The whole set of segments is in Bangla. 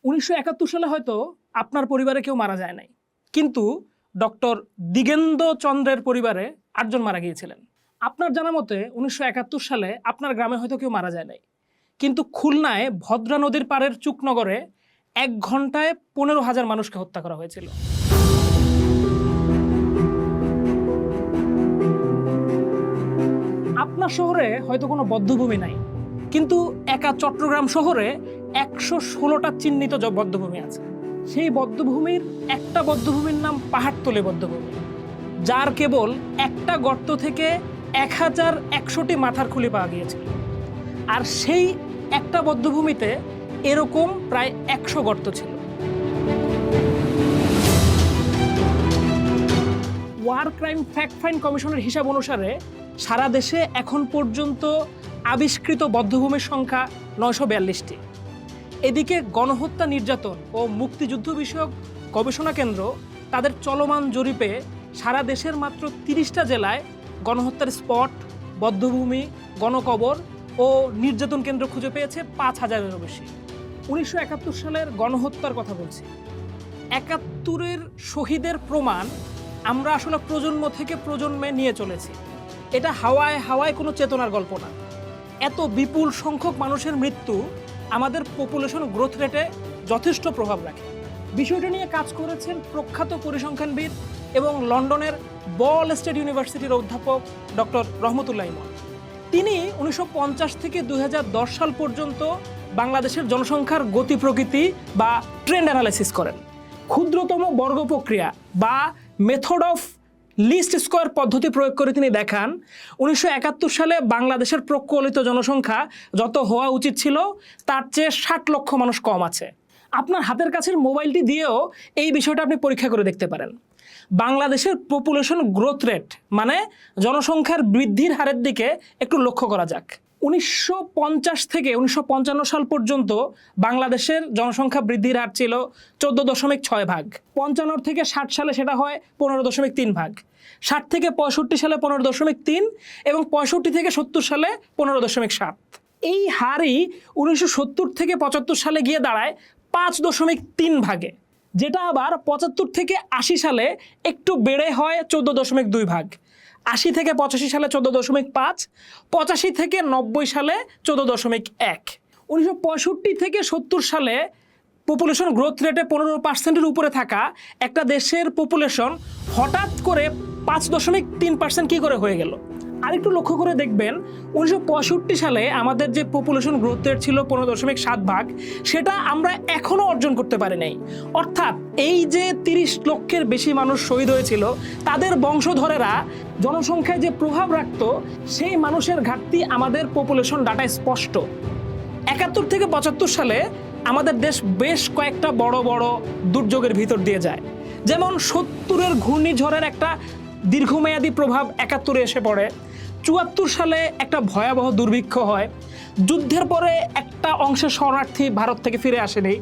1971 সালে হয়তো আপনার পরিবারে কেউ মারা যায় নাই, কিন্তু ডক্টর দিগেন্দ্র চন্দ্রের পরিবারে 8 জন মারা গিয়েছিলেন। আপনার জানা মতে 1971 সালে আপনার গ্রামে হয়তো কেউ মারা যায় নাই, কিন্তু খুলনায় ভদ্রা নদীর পাড়ের চুকনগরে 1 ঘন্টায় 15,000 মানুষকে হত্যা করা হয়েছিল। আপনার শহরে হয়তো কোনো বধ্যভূমি নাই, কিন্তু একা চট্টগ্রাম শহরে 116টা চিহ্নিত বধ্যভূমি আছে। সেই বধ্যভূমির একটা বধ্যভূমির নাম পাহাড়তলী বধ্যভূমি, যার কেবল একটা গর্ত থেকে 1100টি মাথার খুলি পাওয়া গিয়েছিল। আর সেই একটা বধ্যভূমিতে এরকম প্রায় 100 গর্ত ছিল। ওয়ার ক্রাইম ফ্যাক্ট ফাইন্ড কমিশনের হিসাব অনুসারে সারা দেশে এখন পর্যন্ত আবিষ্কৃত বধ্যভূমির সংখ্যা 942টি। এদিকে গণহত্যা, নির্যাতন ও মুক্তিযুদ্ধ বিষয়ক গবেষণা কেন্দ্র তাদের চলমান জরিপে সারা দেশের মাত্র 30টা জেলায় গণহত্যার স্পট, বধ্যভূমি, গণকবর ও নির্যাতন কেন্দ্র খুঁজে পেয়েছে 5000-এরও বেশি। 1971 সালের গণহত্যার কথা বলছি। 71-এর শহীদের প্রমাণ আমরা আসলে প্রজন্ম থেকে প্রজন্মে নিয়ে চলেছি। এটা হাওয়ায় হাওয়ায় কোনো চেতনার গল্প না। এত বিপুল সংখ্যক মানুষের মৃত্যু আমাদের পপুলেশন গ্রোথ রেটে যথেষ্ট প্রভাব রাখে। বিষয়টা নিয়ে কাজ করেছেন প্রখ্যাত পরিসংখ্যানবিদ এবং লন্ডনের বল স্টেট ইউনিভার্সিটির অধ্যাপক ডক্টর রহমতুল্লাহ ইমন। তিনি 1950 থেকে 2010 সাল পর্যন্ত বাংলাদেশের জনসংখ্যার গতি প্রকৃতি বা ট্রেন্ড অ্যানালাইসিস করেন। ক্ষুদ্রতম বর্গ প্রক্রিয়া বা মেথড অফ লিস্ট স্কোয়ার পদ্ধতি প্রয়োগ করে তিনি দেখান 1971 সালে বাংলাদেশের প্রকলিত জনসংখ্যা যত হওয়া উচিত ছিল তার চেয়ে 60 লক্ষ মানুষ কম আছে। আপনার হাতের কাছের মোবাইলটি দিয়েও এই বিষয়টা আপনি পরীক্ষা করে দেখতে পারেন। বাংলাদেশের পপুলেশন গ্রোথ রেট মানে জনসংখ্যার বৃদ্ধির হারের দিকে একটু লক্ষ্য করা যাক। 1950 থেকে 1955 সাল পর্যন্ত বাংলাদেশের জনসংখ্যা বৃদ্ধির হার ছিল 14.6 ভাগ। 55 থেকে 60 সালে সেটা হয় 15.3 ভাগ। 60 থেকে 65 সালে 15.3 এবং 65 থেকে 70 সালে 15.7। এই হারই 1970 থেকে 75 সালে গিয়ে দাঁড়ায় 5.3 ভাগে, যেটা আবার 75 থেকে 80 সালে একটু বেড়ে হয় 14.2 ভাগ। 80 থেকে 85 সালে 14.5, 85 থেকে 90 সালে 14.1। 1965 থেকে 70 সালে পপুলেশন গ্রোথ রেটে 15%-এর উপরে থাকা একটা দেশের পপুলেশন হঠাৎ করে 5.3% কি করে হয়ে গেল? আরেকটু লক্ষ্য করে দেখবেন 1965 সালে আমাদের যে পপুলেশন গ্রোথ রেট ছিল 15.7 ভাগ, সেটা আমরা এখনো অর্জন করতে পারি নাই। অর্থাৎ এই যে 30 লক্ষের বেশি মানুষ শহীদ হয়েছিল, তাদের বংশধরেরা জনসংখ্যায় যে প্রভাব রাখত, সেই মানুষের ঘাটতি আমাদের পপুলেশন ডাটায় স্পষ্ট। 71 থেকে 75 সালে আমাদের দেশ বেশ কয়েকটা বড় বড় দুর্যোগের ভিতর দিয়ে যায়। যেমন 70-এর ঘূর্ণিঝড়ের একটা দীর্ঘমেয়াদী প্রভাব 71-এ এসে পড়ে। 74 সালে একটা ভয়াবহ দুর্ভিক্ষ হয়। যুদ্ধের পরে একটা অংশের শরণার্থী ভারত থেকে ফিরে আসেনি।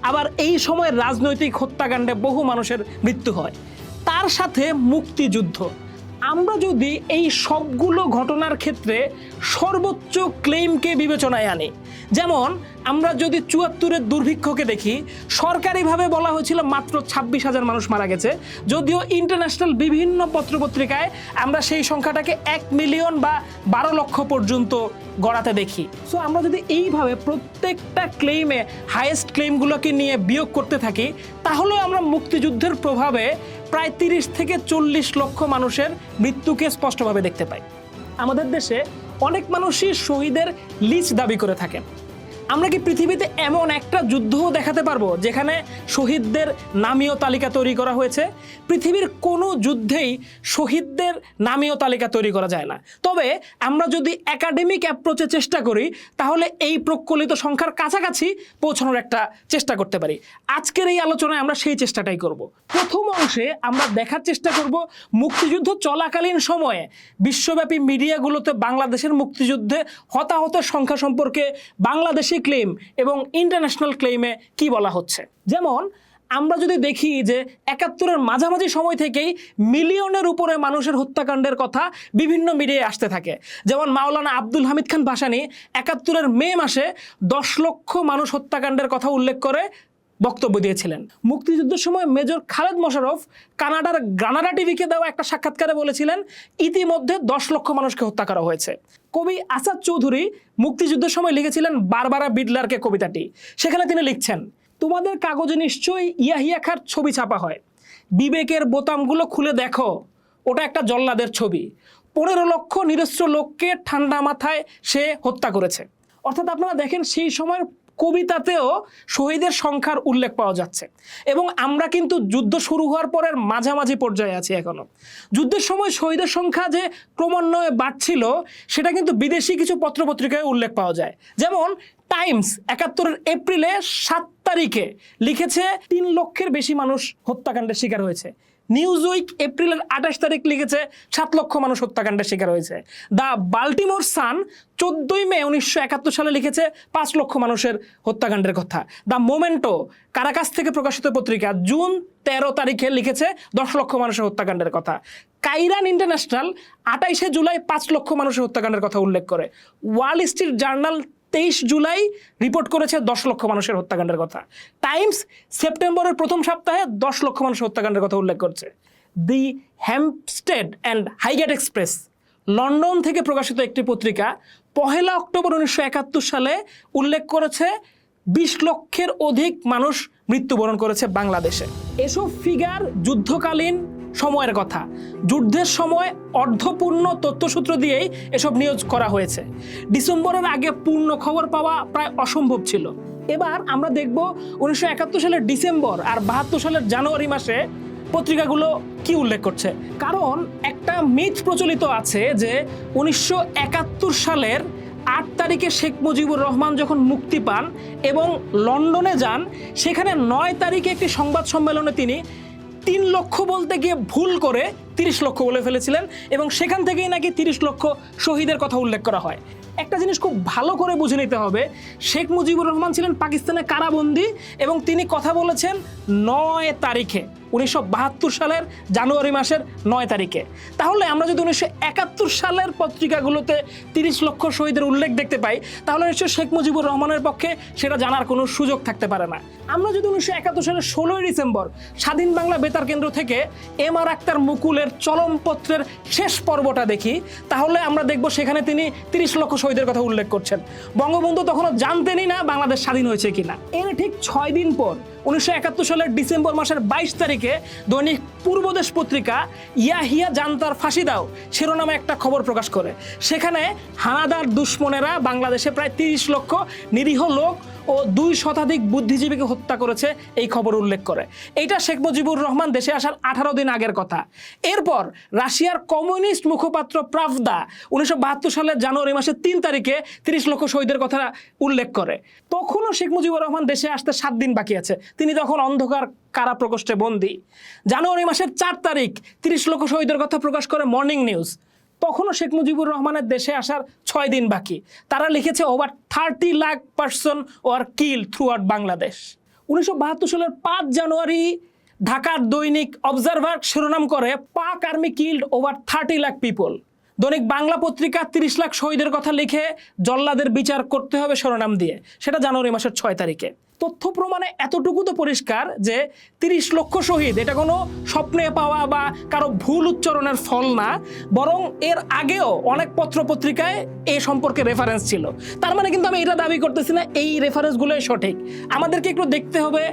আবার এই সময় রাজনৈতিক হত্যাকাণ্ডে বহু মানুষের মৃত্যু হয়। তার সাথে মুক্তিযুদ্ধ। আমরা যদি এই সবগুলো ঘটনার ক্ষেত্রে সর্বোচ্চ ক্লেইমকে বিবেচনায় আনি, যেমন আমরা যদি 74-এর দুর্ভিক্ষকে দেখি, সরকারিভাবে বলা হয়েছিল মাত্র 26,000 মানুষ মারা গেছে, যদিও ইন্টারন্যাশনাল বিভিন্ন পত্রপত্রিকায় আমরা সেই সংখ্যাটাকে 1 মিলিয়ন বা 12 লক্ষ পর্যন্ত গড়াতে দেখি। সো আমরা যদি এইভাবে প্রত্যেকটা ক্লেইমে হাইয়েস্ট ক্লেইমগুলোকে নিয়ে বিয়োগ করতে থাকি, তাহলে আমরা মুক্তিযুদ্ধের প্রভাবে প্রায় 30 থেকে 40 লক্ষ মানুষের মৃত্যুকে স্পষ্টভাবে দেখতে পাই। আমাদের দেশে অনেক মানুষই শহীদের লিস্ট দাবি করে থাকেন। আমরা কি পৃথিবীতে এমন একটা যুদ্ধও দেখাতে পারবো যেখানে শহীদদের নামীয় তালিকা তৈরি করা হয়েছে? পৃথিবীর কোনো যুদ্ধেই শহীদদের নামীয় তালিকা তৈরি করা যায় না। তবে আমরা যদি একাডেমিক অ্যাপ্রোচে চেষ্টা করি, তাহলে এই প্রকলিত সংখ্যার কাছাকাছি পৌঁছানোর একটা চেষ্টা করতে পারি। আজকের এই আলোচনায় আমরা সেই চেষ্টাটাই করব। প্রথম অংশে আমরা দেখার চেষ্টা করব মুক্তিযুদ্ধ চলাকালীন সময়ে বিশ্বব্যাপী মিডিয়াগুলোতে বাংলাদেশের মুক্তিযুদ্ধে হতাহতের সংখ্যা সম্পর্কে বাংলাদেশি ক্লেম এবং ইন্টারন্যাশনাল ক্লেমে কি বলা হচ্ছে। যেমন আমরা যদি দেখি যে 71-এর মাঝামাঝি সময় থেকেই মিলিয়নের উপরে মানুষের হত্যাকাণ্ডের কথা বিভিন্ন মিডিয়ায় আসতে থাকে। যেমন মাওলানা আব্দুল হামিদ খান ভাসানী 71-এর মে মাসে 10 লক্ষ মানুষ হত্যাকাণ্ডের কথা উল্লেখ করে বক্তব্য দিয়েছিলেন। মুক্তিযুদ্ধের সময় মেজর খালেদ মোশাররফ কানাডার গ্রানাডা টিভিকে দেওয়া একটা সাক্ষাৎকারে বলেছিলেন ইতিমধ্যে 10 লক্ষ মানুষকে হত্যা করা হয়েছে। কবি আসাদ চৌধুরী মুক্তিযুদ্ধের সময় লিখেছিলেন বারবারা বিডলারকে কবিতাটি। সেখানে তিনি লিখছেন, তোমাদের কাগজে নিশ্চয়ই ইয়াহিয়া খাঁর ছবি ছাপা হয়, বিবেকের বোতামগুলো খুলে দেখো, ওটা একটা জল্লাদের ছবি। 15 লক্ষ নিরস্ত্র লোককে ঠান্ডা মাথায় সে হত্যা করেছে। অর্থাৎ আপনারা দেখেন সেই সময়ের কবিতাতেও শহীদের সংখ্যার উল্লেখ পাওয়া যাচ্ছে। এবং আমরা কিন্তু যুদ্ধ শুরু হওয়ার পরের মাঝামাঝি পর্যায়ে আছি এখনো। যুদ্ধের সময় শহীদের সংখ্যা যে ক্রমান্বয়ে বাড়ছিল সেটা কিন্তু বিদেশি কিছু পত্রপত্রিকায় উল্লেখ পাওয়া যায়। যেমন টাইমস 71 এপ্রিলে 7 তারিখে লিখেছে 3 লক্ষের বেশি মানুষ হত্যাকাণ্ডের শিকার হয়েছে। নিউজউইক এপ্রিলের 28 তারিখ লিখেছে 7 লক্ষ মানুষ হত্যাকাণ্ডের শিকার হয়েছে। দ্য বাল্টিমোর সান 14 মে 1971 সালে লিখেছে 5 লক্ষ মানুষের হত্যাকাণ্ডের কথা। দ্য মোমেন্টো কারাকাস থেকে প্রকাশিত পত্রিকা জুন 13 তারিখে লিখেছে 10 লক্ষ মানুষের হত্যাকাণ্ডের কথা। কাইরান ইন্টারন্যাশনাল 28 জুলাই 5 লক্ষ মানুষের হত্যাকাণ্ডের কথা উল্লেখ করে। Wall Street journal 23 July report করেছে 10 লক্ষ মানুষের হত্যাকাণ্ডের কথা। টাইমস সেপ্টেম্বরের প্রথম সপ্তাহে 10 লক্ষ মানুষের হত্যাকাণ্ডের কথা উল্লেখ করছে। The Hampstead and Highgate Express London থেকে প্রকাশিত একটি পত্রিকা 1 অক্টোবর 1971 সালে উল্লেখ করেছে 20 লক্ষের অধিক মানুষ মৃত্যুবরণ করেছে বাংলাদেশে। এসব ফিগার যুদ্ধকালীন সময়ের কথা। যুদ্ধের সময় অর্ধপূর্ণ তথ্যসূত্র দিয়েই এসব নিউজ করা হয়েছে। ডিসেম্বরের আগে পূর্ণ খবর পাওয়া প্রায় অসম্ভব ছিল। এবার আমরা দেখব 1971 সালের ডিসেম্বর আর 72 সালের জানুয়ারি মাসে পত্রিকাগুলো কি উল্লেখ করছে। কারণ একটা মিথ প্রচলিত আছে যে 1971 সালের 8 তারিখে শেখ মুজিবুর রহমান যখন মুক্তি পান এবং লন্ডনে যান, সেখানে 9 তারিখে একটি সংবাদ সম্মেলনে তিনি 3 লক্ষ বলতে গিয়ে ভুল করে 30 লক্ষ বলে ফেলেছিলেন এবং সেখান থেকেই নাকি 30 লক্ষ শহীদের কথা উল্লেখ করা হয়। একটা জিনিস খুব ভালো করে বুঝে নিতে হবে, শেখ মুজিবুর রহমান ছিলেন পাকিস্তানে কারাবন্দী এবং তিনি কথা বলেছেন 9 তারিখে 1972 সালের জানুয়ারি মাসের 9 তারিখে। তাহলে আমরা যদি 1971 সালের পত্রিকাগুলোতে 30 লক্ষ শহীদের উল্লেখ দেখতে পাই, তাহলে নিশ্চয়ই শেখ মুজিবুর রহমানের পক্ষে সেটা জানার কোনো সুযোগ থাকতে পারে না। আমরা যদি 1971 সালের 16 ডিসেম্বর স্বাধীন বাংলা বেতার কেন্দ্র থেকে এম.আর. আক্তার মুকুলের চলমপত্রের শেষ পর্বটা দেখি, তাহলে আমরা দেখব সেখানে তিনি 30 লক্ষ শহীদের কথা উল্লেখ করছেন। বঙ্গবন্ধু তখনও জানতেনই না বাংলাদেশ স্বাধীন হয়েছে কিনা। এর ঠিক 6 দিন পর 1971 সালের ডিসেম্বর মাসের 22 তারিখে দৈনিক পূর্বদেশ পত্রিকা ইয়াহিয়া জান্তার ফাঁসি দাও শিরোনামে একটা খবর প্রকাশ করে। সেখানে হানাদার দুশ্মনেরা বাংলাদেশে প্রায় 30 লক্ষ নিরীহ লোক ও 2 শতাধিক বুদ্ধিজীবীকে হত্যা করেছে এই খবর উল্লেখ করে। এইটা শেখ মুজিবুর রহমান দেশে আসার 18 দিন আগের কথা। এরপর রাশিয়ার কমিউনিস্ট মুখপাত্র প্রাভদা 1972 সালের জানুয়ারি মাসের 3 তারিখে 30 লক্ষ শহীদের কথা উল্লেখ করে। তখনও শেখ মুজিবুর রহমান দেশে আসতে 7 দিন বাকি আছে, তিনি তখন অন্ধকার কারা প্রকোষ্ঠে বন্দী। জানুয়ারি মাসের 4 তারিখ 30 লক্ষ শহীদের কথা প্রকাশ করে মর্নিং নিউজ। তখনও শেখ মুজিবুর রহমানের দেশে আসার 6 দিন বাকি। তারা লিখেছে ওভার 30 লাখ পারসন ওয়ার কিল থ্রু আউট বাংলাদেশ। 1972 সালের 5 জানুয়ারি ঢাকার দৈনিক অবজারভার শিরোনাম করে পাক army killed over 30 lakh people. দৈনিক বাংলা পত্রিকা 30 লাখ শহীদের কথা লিখে জল্লাদের বিচার করতে হবে শিরোনাম দিয়ে, সেটা জানুয়ারি মাসের 6 তারিখে। তথ্য প্রমাণে এতটুকু তো পরিষ্কার যে 30 লক্ষ শহীদ এটা কোনো স্বপ্নে পাওয়া বা কারো ভুল উচ্চারণের ফল না, বরং এর আগেও অনেক পত্রপত্রিকায় এ সম্পর্কে রেফারেন্স ছিল। তার মানে কিন্তু আমি এটা দাবি করতেছি না এই রেফারেন্সগুলোই সঠিক। আমাদেরকে একটু দেখতে হবে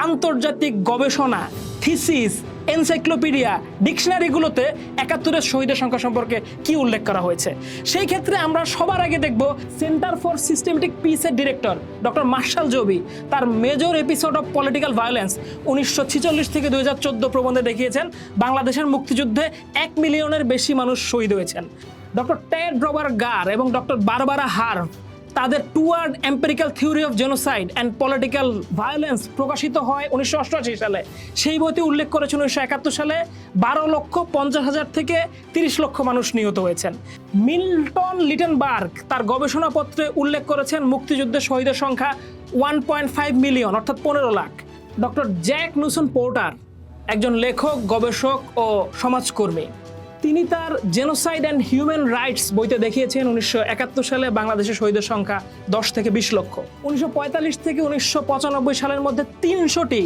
আন্তর্জাতিক গবেষণা, থিসিস, এনসাইক্লোপিডিয়া, ডিকশনারিগুলোতে 71-এর শহীদের সংখ্যা সম্পর্কে কি উল্লেখ করা হয়েছে। সেই ক্ষেত্রে আমরা সবার আগে দেখব সেন্টার ফর সিস্টেমেটিক পিসের ডিরেক্টর ডক্টর মার্শাল জবি তার major episode of political violence 1946 থেকে 2014 প্রবন্ধে দেখিয়েছেন বাংলাদেশের মুক্তিযুদ্ধে 1 মিলিয়নের বেশি মানুষ শহীদ হয়েছেন। ডক্টর টেড রবার্ট গার এবং ডক্টর বারবারা হার্ভ তাদের toward empirical theory of genocide and political violence প্রকাশিত হয় 1988 সালে। সেই বইতে উল্লেখ করেছেন 1971 সালে 12,50,000 থেকে 30 লক্ষ মানুষ নিহত হয়েছেন। মিল্টন লিটনবার্গ তার গবেষণাপত্রে উল্লেখ করেছেন মুক্তিযুদ্ধের শহীদের সংখ্যা 1.5 মিলিয়ন অর্থাৎ 15 লাখ। ডক্টর জ্যাক নিউসন পোর্টার একজন লেখক, গবেষক ও সমাজকর্মী, তিনি তার জেনোসাইড অ্যান্ড হিউম্যান রাইটস বইতে দেখিয়েছেন 1971 সালে বাংলাদেশের শহীদের সংখ্যা 10 থেকে 20 লক্ষ। 1945 থেকে 1995 সালের মধ্যে 300টি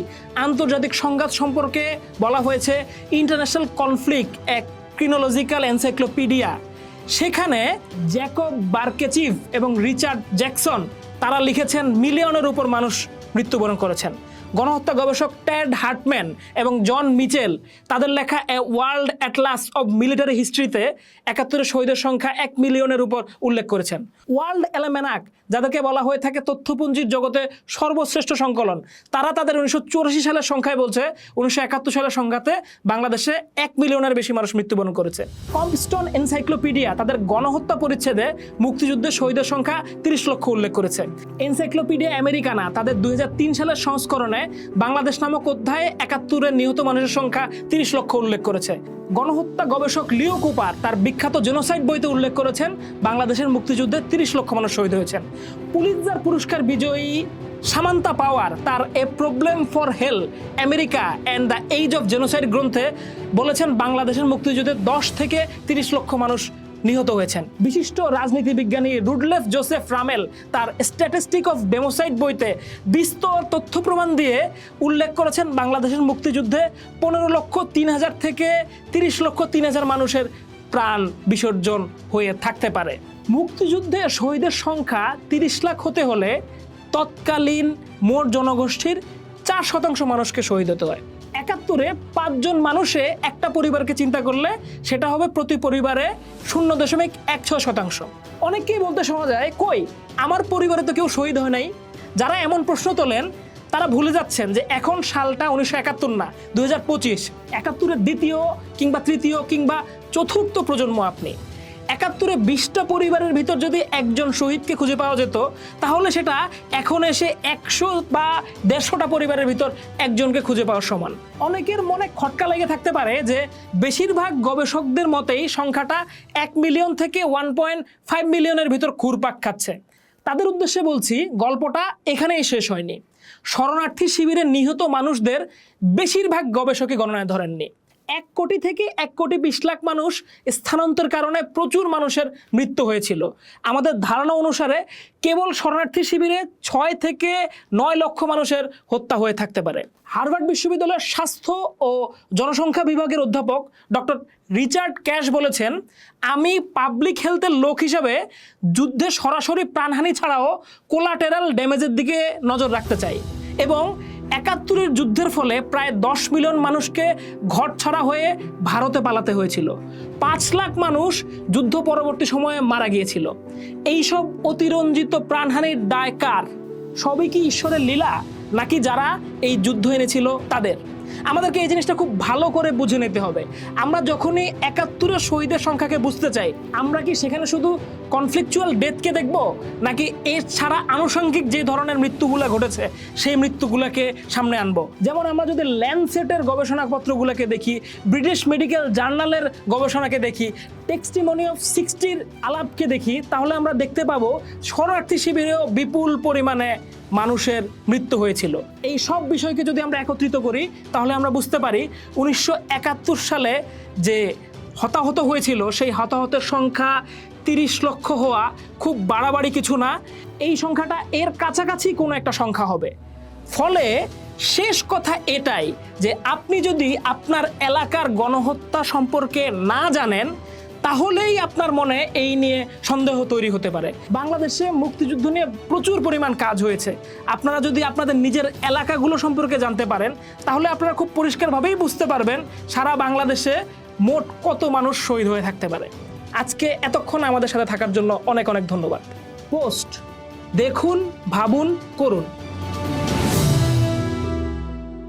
আন্তর্জাতিক সংঘাত সম্পর্কে বলা হয়েছে ইন্টারন্যাশনাল কনফ্লিক্ট এক ক্রিনোলজিক্যাল এনসাইক্লোপিডিয়া। সেখানে জ্যাকব বার্কেচিভ এবং রিচার্ড জ্যাকসন তারা লিখেছেন মিলিয়নের উপর মানুষ মৃত্যুবরণ করেছেন। গণহত্যা গবেষক টেড হার্টম্যান এবং জন মিচেল তাদের লেখা a world atlas of military হিস্ট্রিতে 71 শহীদের সংখ্যা 1 মিলিয়নের উপর উল্লেখ করেছেন। ওয়ার্ল্ড অ্যালম্যানাক, যাদেরকে বলা হয়ে থাকে তথ্যপুঞ্জির জগতে সর্বশ্রেষ্ঠ সংকলন, তারা তাদের 1984 সালের সংখ্যায় বলছে 1971 সালের সংখ্যাতে বাংলাদেশে 1 মিলিয়নের বেশি মানুষ মৃত্যুবরণ করেছে। কম্পস্টন এনসাইক্লোপিডিয়া তাদের গণহত্যা পরিচ্ছেদে মুক্তিযুদ্ধের শহীদের সংখ্যা 30 লক্ষ উল্লেখ করেছে। এনসাইক্লোপিডিয়া আমেরিকানা তাদের 2003 সালের সংস্করণে বাংলাদেশ নামক অধ্যায়ে 71-এর নিহত মানুষের সংখ্যা 30 লক্ষ উল্লেখ করেছে। গণহত্যা গবেষক লিও কুপার তার বিখ্যাত জেনোসাইড বইতে উল্লেখ করেছেন বাংলাদেশের মুক্তিযুদ্ধে 30 লক্ষ মানুষ শহীদ হয়েছেন। পুলিৎজার পুরস্কার বিজয়ী সামান্তা পাওয়ার তার a problem for hell America and the age of genocide গ্রন্থে বলেছেন বাংলাদেশের মুক্তিযুদ্ধে 10 থেকে 30 লক্ষ মানুষ নিহত হয়েছেন। বিশিষ্ট রাজনীতি বিজ্ঞানী রুডলেফ জোসেফ রামেল তার স্ট্যাটিস্টিক অফ ডেমোসাইড বইতে বিস্তর তথ্য প্রমাণ দিয়ে উল্লেখ করেছেন বাংলাদেশের মুক্তিযুদ্ধে 15,03,000 থেকে 30,03,000 মানুষের প্রাণ বিসর্জন হয়ে থাকতে পারে। মুক্তিযুদ্ধে শহীদের সংখ্যা 30 লাখ হতে হলে তৎকালীন মোট জনগোষ্ঠীর 4% মানুষকে শহীদ হতে হয়। 71-এ 5 জন মানুষে একটা পরিবারকে চিন্তা করলে সেটা হবে প্রতি পরিবারে 0.16%। অনেকেই বলতে শোনা যায়, কই আমার পরিবারে তো কেউ শহীদ হয় নাই। যারা এমন প্রশ্ন তোলেন তারা ভুলে যাচ্ছেন যে এখন সালটা 1971 না, 2025। 71-এর দ্বিতীয় কিংবা তৃতীয় কিংবা চতুর্থ প্রজন্ম আপনি। 71-এ 20টা পরিবারের ভিতর যদি একজন শহীদকে খুঁজে পাওয়া যেত, তাহলে সেটা এখন এসে 100 বা 150টা পরিবারের ভিতর একজনকে খুঁজে পাওয়ার সমান। অনেকের মনে খটকা লেগে থাকতে পারে যে বেশিরভাগ গবেষকদের মতেই সংখ্যাটা 1 মিলিয়ন থেকে 1.5 মিলিয়নের ভিতর ঘুরপাক খাচ্ছে। তাদের উদ্দেশ্যে বলছি, গল্পটা এখানেই শেষ হয়নি। শরণার্থী শিবিরে নিহত মানুষদের বেশিরভাগ গবেষকই গণনায় ধরেননি। 1 কোটি থেকে 1 কোটি 20 লাখ মানুষ স্থানান্তরের কারণে প্রচুর মানুষের মৃত্যু হয়েছিল। আমাদের ধারণা অনুসারে কেবল শরণার্থী শিবিরে 6 থেকে 9 লক্ষ মানুষের হত্যা হয়ে থাকতে পারে। হার্ভার্ড বিশ্ববিদ্যালয়ের স্বাস্থ্য ও জনসংখ্যা বিভাগের অধ্যাপক ডক্টর রিচার্ড ক্যাশ বলেছেন, আমি পাবলিক হেলথের লোক হিসাবে যুদ্ধে সরাসরি প্রাণহানি ছাড়াও কোলাটেরাল ড্যামেজের দিকে নজর রাখতে চাই এবং 71-এর যুদ্ধের ফলে প্রায় 10 মিলিয়ন মানুষকে ঘরছাড়া হয়ে ভারতে পালাতে হয়েছিল। 5 লাখ মানুষ যুদ্ধ পরবর্তী সময়ে মারা গিয়েছিল। এইসব অতিরঞ্জিত প্রাণহানির দায় কার? সবই কি ঈশ্বরের লীলা, নাকি যারা এই যুদ্ধ এনেছিল তাদের? আমাদেরকে এই জিনিসটা খুব ভালো করে বুঝে নিতে হবে। আমরা যখনই 71-এর শহীদের সংখ্যাকে বুঝতে চাই, আমরা কি সেখানে শুধু কনফ্লিকচুয়াল ডেথকে দেখব, নাকি এর ছাড়া আনুষঙ্গিক যে ধরনের মৃত্যুগুলো ঘটেছে সেই মৃত্যুগুলোকে সামনে আনবো? যেমন আমরা যদি ল্যান্ডসেটের গবেষণাপত্রগুলোকে দেখি, ব্রিটিশ মেডিকেল জার্নালের গবেষণাকে দেখি, টেস্টিমনি অফ 60-র আলাপকে দেখি, তাহলে আমরা দেখতে পাবো শরণার্থী শিবিরেও বিপুল পরিমাণে মানুষের মৃত্যু হয়েছিল। এই সব বিষয়কে যদি আমরা একত্রিত করি, তাহলে আমরা বুঝতে পারি 1971 সালে যে হতাহত হয়েছিল সেই হতাহতের সংখ্যা 30 লক্ষ হওয়া খুব বাড়াবাড়ি কিছু না। এই সংখ্যাটা এর কাছাকাছি কোনো একটা সংখ্যা হবে। ফলে শেষ কথা এটাই যে আপনি যদি আপনার এলাকার গণহত্যা সম্পর্কে না জানেন, তাহলেই আপনার মনে এই নিয়ে সন্দেহ তৈরি হতে পারে। বাংলাদেশে মুক্তিযুদ্ধ নিয়ে প্রচুর পরিমাণ কাজ হয়েছে। আপনারা যদি আপনাদের নিজের এলাকাগুলো সম্পর্কে জানতে পারেন, তাহলে আপনারা খুব পরিষ্কারভাবেই বুঝতে পারবেন সারা বাংলাদেশে মোট কত মানুষ শহীদ হয়ে থাকতে পারে। আজকে এতক্ষণ আমাদের সাথে থাকার জন্য অনেক অনেক ধন্যবাদ। পোস্ট দেখুন, ভাবুন, করুন।